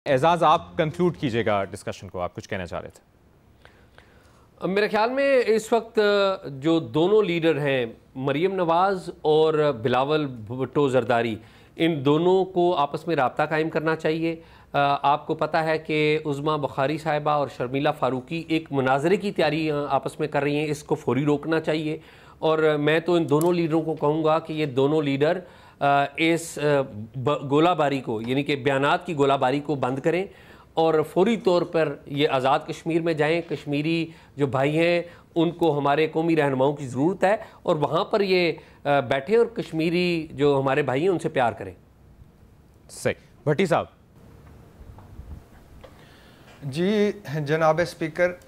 एजाज, आप कंक्लूड कीजिएगा डिस्कशन को, आप कुछ कहना चाह रहे थे। मेरे ख्याल में इस वक्त जो दोनों लीडर हैं, मरीम नवाज़ और बिलावल भुट्टो जरदारी, इन दोनों को आपस में रब्ता कायम करना चाहिए। आपको पता है कि उज़्मा बुखारी साहिबा और शर्मिला फ़ारूकी एक मुनाजरे की तैयारी आपस में कर रही हैं, इसको फौरी रोकना चाहिए। और मैं तो इन दोनों लीडरों को कहूँगा कि ये दोनों लीडर इस गोलाबारी को, यानी कि बयानात की गोलाबारी को बंद करें और फौरी तौर पर ये आज़ाद कश्मीर में जाएं। कश्मीरी जो भाई हैं उनको हमारे कौमी रहनुमाओं की ज़रूरत है और वहाँ पर ये बैठे और कश्मीरी जो हमारे भाई हैं उनसे प्यार करें। सही। भट्टी साहब। जी जनाब स्पीकर,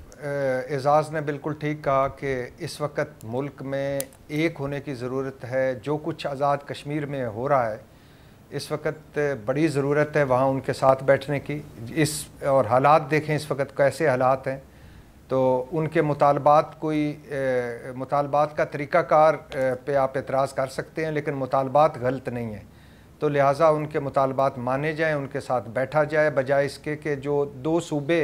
एजाज़ ने बिल्कुल ठीक कहा कि इस वक्त मुल्क में एक होने की ज़रूरत है। जो कुछ आज़ाद कश्मीर में हो रहा है इस वक्त बड़ी ज़रूरत है वहाँ उनके साथ बैठने की। इस और हालात देखें इस वक्त कैसे हालात हैं, तो उनके मुतालबात मुतालबात का तरीक़ाकार पे आप एतराज़ कर सकते हैं, लेकिन मुतालबात गलत नहीं है। तो लिहाजा उनके मुतालबात माने जाएँ, उनके साथ बैठा जाए, बजाय इसके कि जो दो सूबे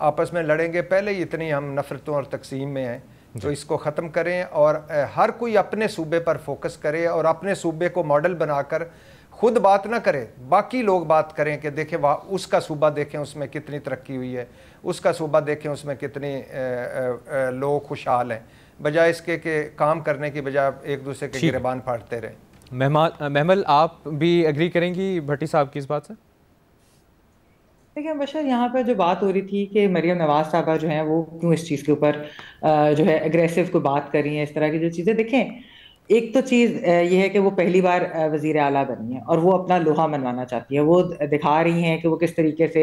आपस में लड़ेंगे। पहले ही इतनी हम नफ़रतों और तकसीम में हैं, तो इसको ख़त्म करें और हर कोई अपने सूबे पर फोकस करे और अपने सूबे को मॉडल बनाकर खुद बात ना करें, बाकी लोग बात करें कि देखें वहाँ उसका सूबा देखें उसमें कितनी तरक्की हुई है, उसका सूबा देखें उसमें कितने लोग खुशहाल हैं, बजाय इसके कि काम करने की बजाय एक दूसरे के गिरबान फाड़ते रहें। महमल, आप भी एग्री करेंगी भट्टी साहब की इस बात से? देखिए बशर, यहाँ पर जो बात हो रही थी कि मरीम नवाज साहबा जो है वो क्यों इस चीज़ के ऊपर जो है एग्रेसिव को बात कर रही हैं, इस तरह की जो चीज़ें देखें। एक तो चीज़ ये है कि वो पहली बार वज़ीर आला बनी है और वो अपना लोहा मनवाना चाहती है। वो दिखा रही हैं कि वो किस तरीके से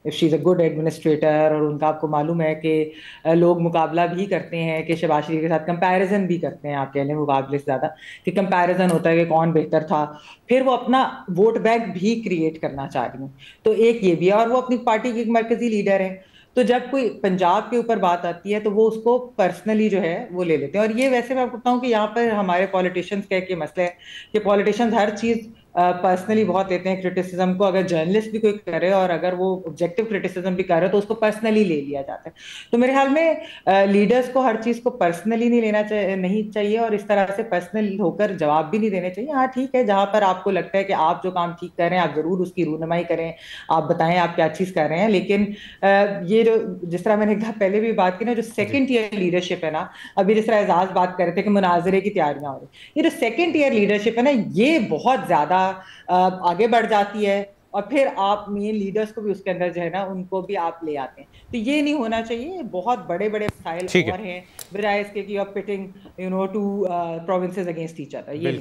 if she is a good administrator, और उनका आपको मालूम है कि लोग मुकाबला भी करते हैं कि शहबाज शरीफ के साथ कंपैरिजन भी करते हैं। आप कह लें मुकाबले से ज़्यादा कि कंपैरिजन होता है कि कौन बेहतर था। फिर वो अपना वोट बैंक भी क्रिएट करना चाह रही हैं, तो एक ये भी है। और वो अपनी पार्टी की एक मरकजी लीडर है, तो जब कोई पंजाब के ऊपर बात आती है तो वो उसको पर्सनली जो है वो ले लेते हैं। और ये वैसे मैं आपको बताऊं कि यहाँ पर हमारे पॉलिटिशियंस का एक मसला है कि पॉलिटिशियंस हर चीज़ पर्सनली बहुत लेते हैं क्रिटिसिज्म को। अगर जर्नलिस्ट भी कोई करे और अगर वो ऑब्जेक्टिव क्रिटिसिज्म भी कर रहे हो तो उसको पर्सनली ले लिया जाता है। तो मेरे ख्याल में लीडर्स को हर चीज़ को पर्सनली नहीं लेना नहीं चाहिए और इस तरह से पर्सनल होकर जवाब भी नहीं देने चाहिए। हाँ ठीक है, जहाँ पर आपको लगता है कि आप जो काम ठीक कर रहे हैं आप ज़रूर उसकी रूनमाई करें, आप बताएं आप क्या चीज़ कर रहे हैं। लेकिन ये जो जिस तरह मैंने पहले भी बात की ना, जो सेकंड ईयर लीडरशिप है ना, अभी जिस तरह एजाज बात कर रहे थे कि मुनाजरे की तैयारियां हो रही, ये जो सेकंड ईयर लीडरशिप है ना, ये बहुत ज्यादा आगे बढ़ जाती है और फिर आप मेन लीडर्स को भी उसके अंदर जो है ना उनको भी आप ले आते हैं। तो ये नहीं होना चाहिए। बहुत बड़े बड़े मसाइल और हैं बजाय इसके कि आप pitting two provinces against each other. ये